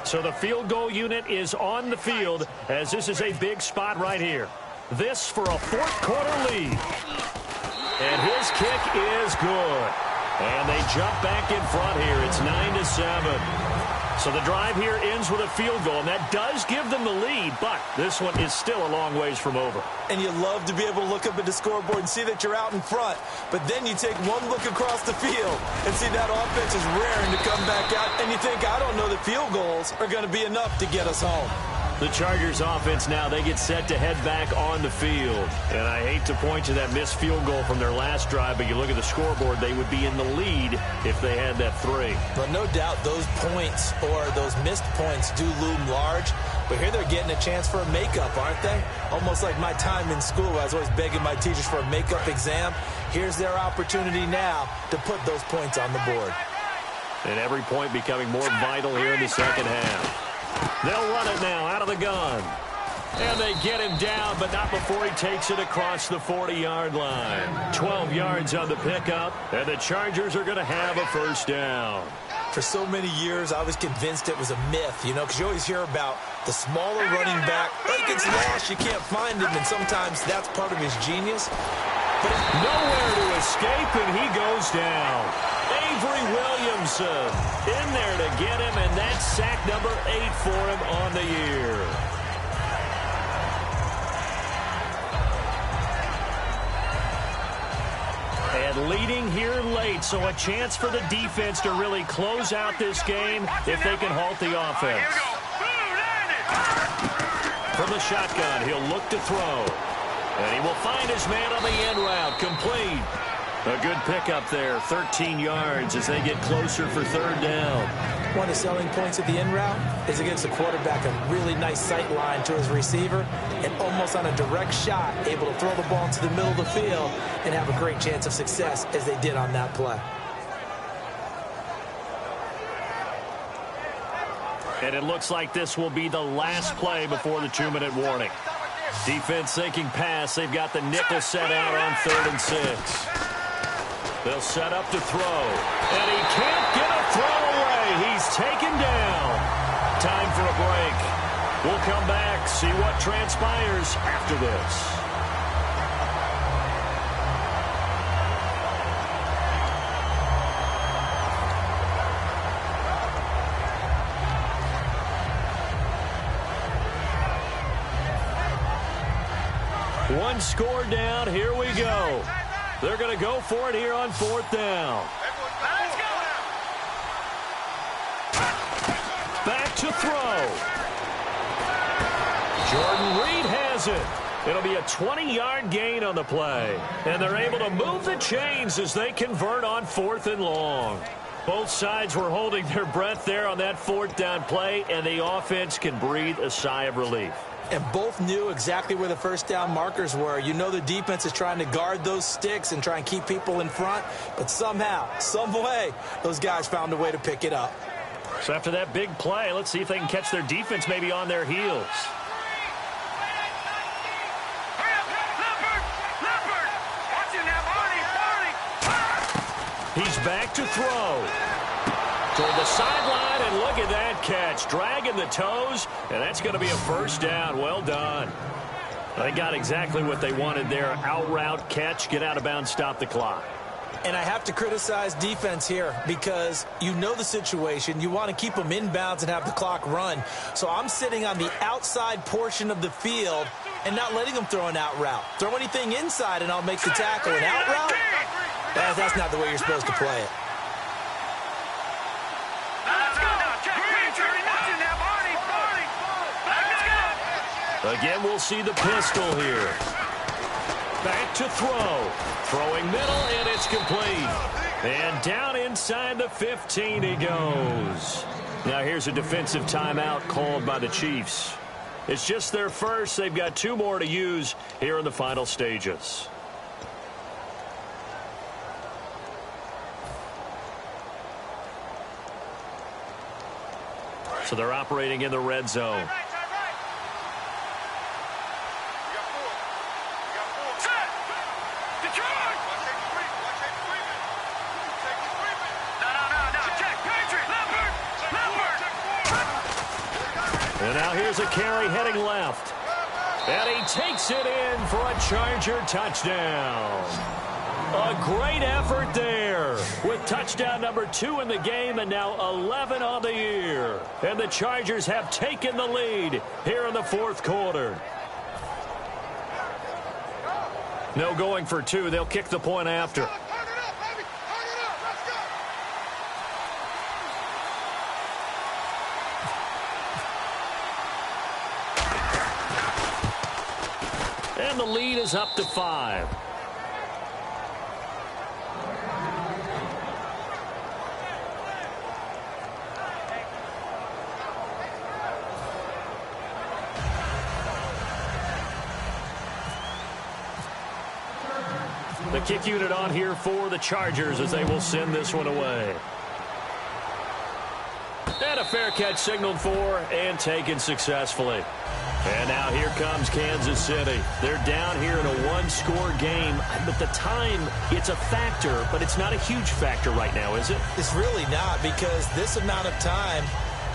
So the field goal unit is on the field as this is a big spot right here. This for a 4th quarter lead. And his kick is good. And they jump back in front here. It's 9-7. So the drive here ends with a field goal, and that does give them the lead, but this one is still a long ways from over. And you love to be able to look up at the scoreboard and see that you're out in front, but then you take one look across the field and see that offense is raring to come back out, and you think, I don't know that field goals are going to be enough to get us home. The Chargers offense now, they get set to head back on the field. And I hate to point to that missed field goal from their last drive, but you look at the scoreboard, they would be in the lead if they had that 3. But no doubt those points or those missed points do loom large. But here they're getting a chance for a makeup, aren't they? Almost like my time in school, I was always begging my teachers for a makeup exam. Here's their opportunity now to put those points on the board. And every point becoming more vital here in the second half. They'll run it now out of the gun. And they get him down, but not before he takes it across the 40-yard line. 12 yards on the pickup, and the Chargers are going to have a first down. For so many years, I was convinced it was a myth, you know, because you always hear about the smaller running back. Oh, he gets lost, you can't find him, and sometimes that's part of his genius. But nowhere to escape, and he goes down. Avery Williamson in there to get him, and that's sack number 8 for him on the year. And leading here late, so a chance for the defense to really close out this game if they can halt the offense. From the shotgun, he'll look to throw. And he will find his man on the end route, complete. A good pickup there, 13 yards as they get closer for third down. One of the selling points of the in route is against the quarterback, a really nice sight line to his receiver, and almost on a direct shot, able to throw the ball into the middle of the field and have a great chance of success as they did on that play. And it looks like this will be the last play before the 2-minute warning. Defense thinking pass. They've got the nickel set out on 3rd and 6. They'll set up to throw. And he can't get a throw away. He's taken down. Time for a break. We'll come back, see what transpires after this. One score down. Here we go. They're going to go for it here on 4th down. Back to throw. Jordan Reed has it. It'll be a 20-yard gain on the play. And they're able to move the chains as they convert on 4th and long. Both sides were holding their breath there on that 4th down play, and the offense can breathe a sigh of relief. And both knew exactly where the first down markers were. You know the defense is trying to guard those sticks and try and keep people in front. But somehow, some way, those guys found a way to pick it up. So after that big play, let's see if they can catch their defense maybe on their heels. He's back to throw. Toward the sideline, and look at that catch. Dragging the toes, and that's going to be a first down. Well done. They got exactly what they wanted there. Out route, catch, get out of bounds, stop the clock. And I have to criticize defense here because you know the situation. You want to keep them inbounds and have the clock run. So I'm sitting on the outside portion of the field and not letting them throw an out route. Throw anything inside, and I'll make the tackle. An out route? That's not the way you're supposed to play it. Again, we'll see the pistol here. Back to throw. Throwing middle, and it's complete. And down inside the 15 he goes. Now here's a defensive timeout called by the Chiefs. It's just their first. They've got 2 more to use here in the final stages. So they're operating in the red zone. And now here's a carry heading left. And he takes it in for a Charger touchdown. A great effort there with touchdown number 2 in the game and now 11 on the year. And the Chargers have taken the lead here in the 4th quarter. No going for 2. They'll kick the point after. And the lead is up to 5. The kick unit on here for the Chargers as they will send this one away. And a fair catch signaled for and taken successfully. And now here comes Kansas City. They're down here in a one-score game. But the time, it's a factor, but it's not a huge factor right now, is it? It's really not, because this amount of time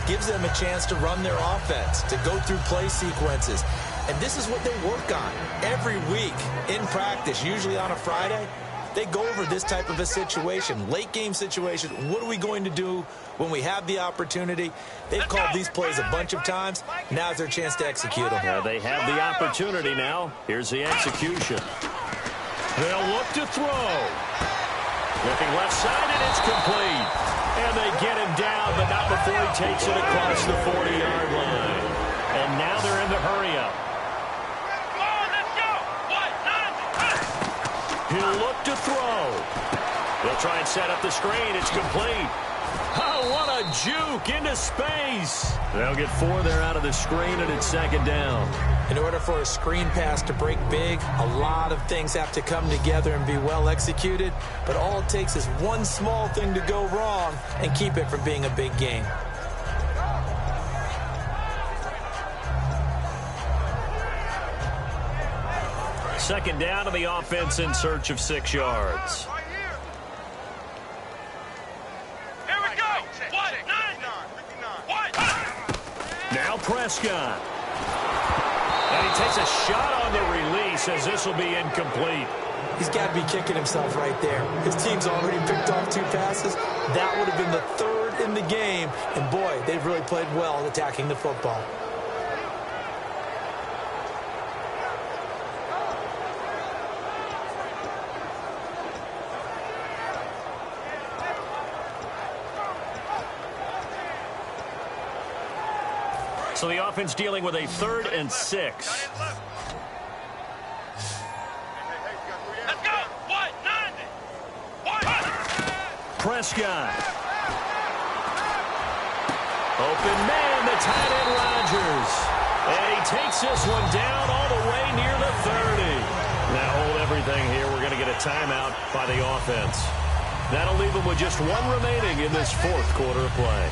gives them a chance to run their offense, to go through play sequences. And this is what they work on every week in practice, usually on a Friday. They go over this type of a situation, late game situation. What are we going to do when we have the opportunity? They've called these plays a bunch of times. Now's their chance to execute them. Now they have the opportunity now. Here's the execution. They'll look to throw. Looking left side, and it's complete. And they get him down, but not before he takes it across the 40-yard line. And now they're in the hurry-up. He'll look to throw. They'll try and set up the screen. It's complete. Oh, what a juke into space. They'll get 4 there out of the screen, and it's second down. In order for a screen pass to break big, a lot of things have to come together and be well executed. But all it takes is one small thing to go wrong and keep it from being a big game. Second down to the offense in search of 6 yards. Here we go. Now Prescott. And he takes a shot on the release as this will be incomplete. He's got to be kicking himself right there. His team's already picked off 2 passes. That would have been the 3rd in the game. And boy, they've really played well attacking the football. So the offense dealing with a 3rd and 6. Let's go. What? 90. What? Prescott. Open man, the tight end Rodgers. And he takes this one down all the way near the 30. Now hold everything here. We're going to get a timeout by the offense. That'll leave them with just 1 remaining in this 4th quarter of play.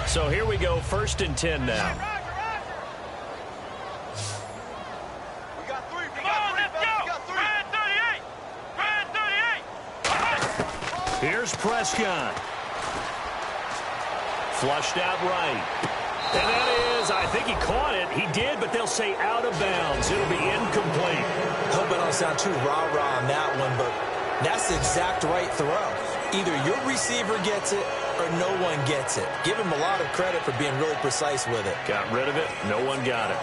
So here we go, 1st and 10 now. We got 3. Come on, let's go. Brand 38. Brand 38. Here's Prescott. Flushed out right. And that is, I think he caught it. He did, but they'll say out of bounds. It'll be incomplete. Hope I don't sound too rah-rah on that one, but that's the exact right throw. Either your receiver gets it or no one gets it. Give him a lot of credit for being really precise with it. Got rid of it. No one got it.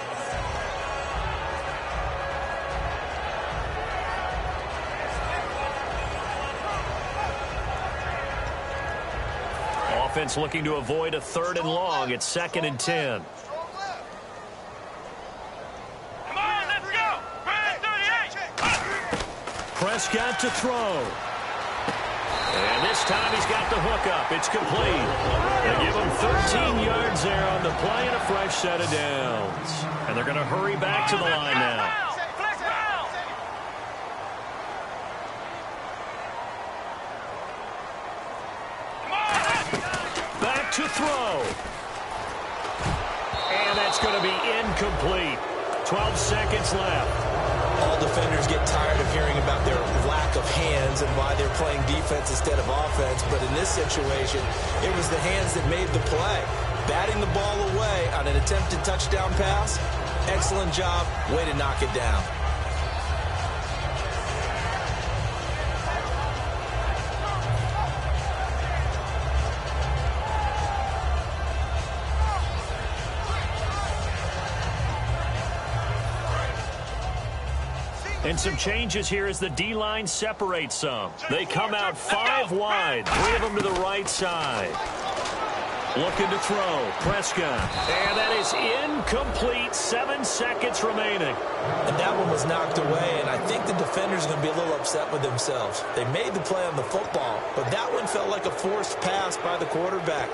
Offense looking to avoid a 3rd and long. It's 2nd and 10. Come on, let's go. Brand 38. Prescott to throw. And this time he's got the hookup. It's complete. They give him 13 yards there on the play and a fresh set of downs. And they're going to hurry back to the line now. Back to throw. And that's going to be incomplete. 12 seconds left. All defenders get tired of hearing about their lack of hands and why they're playing defense instead of offense. But in this situation, it was the hands that made the play. Batting the ball away on an attempted touchdown pass. Excellent job. Way to knock it down. And some changes here as the D-line separates some. They come out 5 wide, 3 of them to the right side. Looking to throw, Prescott. And that is incomplete, 7 seconds remaining. And that one was knocked away, and I think the defenders are going to be a little upset with themselves. They made the play on the football, but that one felt like a forced pass by the quarterback.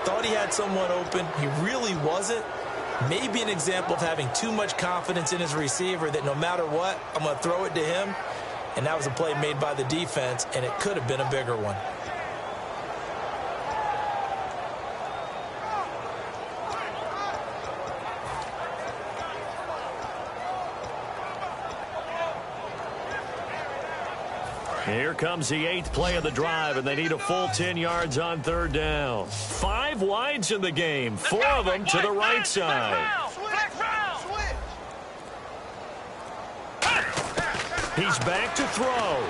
Thought he had someone open. He really wasn't. Maybe an example of having too much confidence in his receiver that no matter what, I'm going to throw it to him. And that was a play made by the defense, and it could have been a bigger one. Here comes the 8th play of the drive, and they need a full 10 yards on 3rd down. 5 wides in the game, 4 of them to the right side. He's back to throw.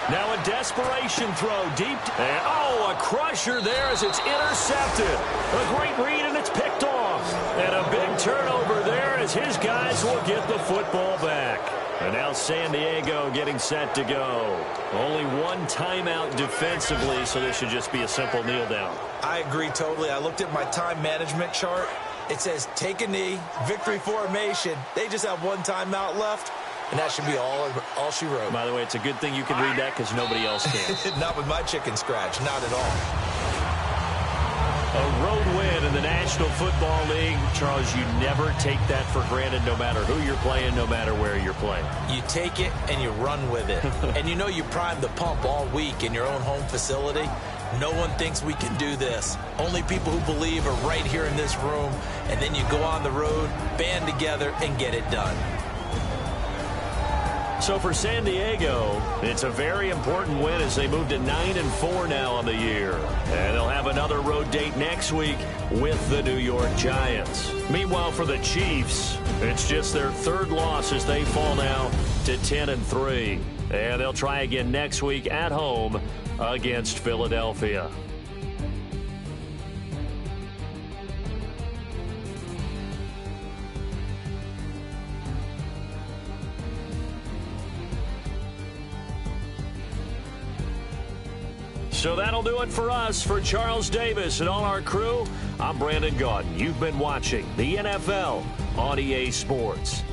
Now a desperation throw deep. And, a crusher there as it's intercepted. A great read, and it's picked off. And a big turnover there as his guys will get the football back. And now San Diego getting set to go. Only one timeout defensively, so this should just be a simple kneel down. I agree totally. I looked at my time management chart. It says take a knee, victory formation. They just have one timeout left, and that should be all she wrote. By the way, it's a good thing you can read that because nobody else can. Not with my chicken scratch, not at all. A road win in the National Football League. Charles, you never take that for granted no matter who you're playing, no matter where you're playing. You take it and you run with it. And you know you primed the pump all week in your own home facility. No one thinks we can do this. Only people who believe are right here in this room. And then you go on the road, band together, and get it done. So for San Diego, it's a very important win as they move to 9-4 now on the year. And they'll have another road date next week with the New York Giants. Meanwhile, for the Chiefs, it's just their 3rd loss as they fall now to 10-3. And they'll try again next week at home against Philadelphia. So that'll do it for us. For Charles Davis and all our crew, I'm Brandon Gaudin. You've been watching the NFL on EA Sports.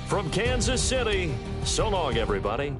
From Kansas City, so long, everybody.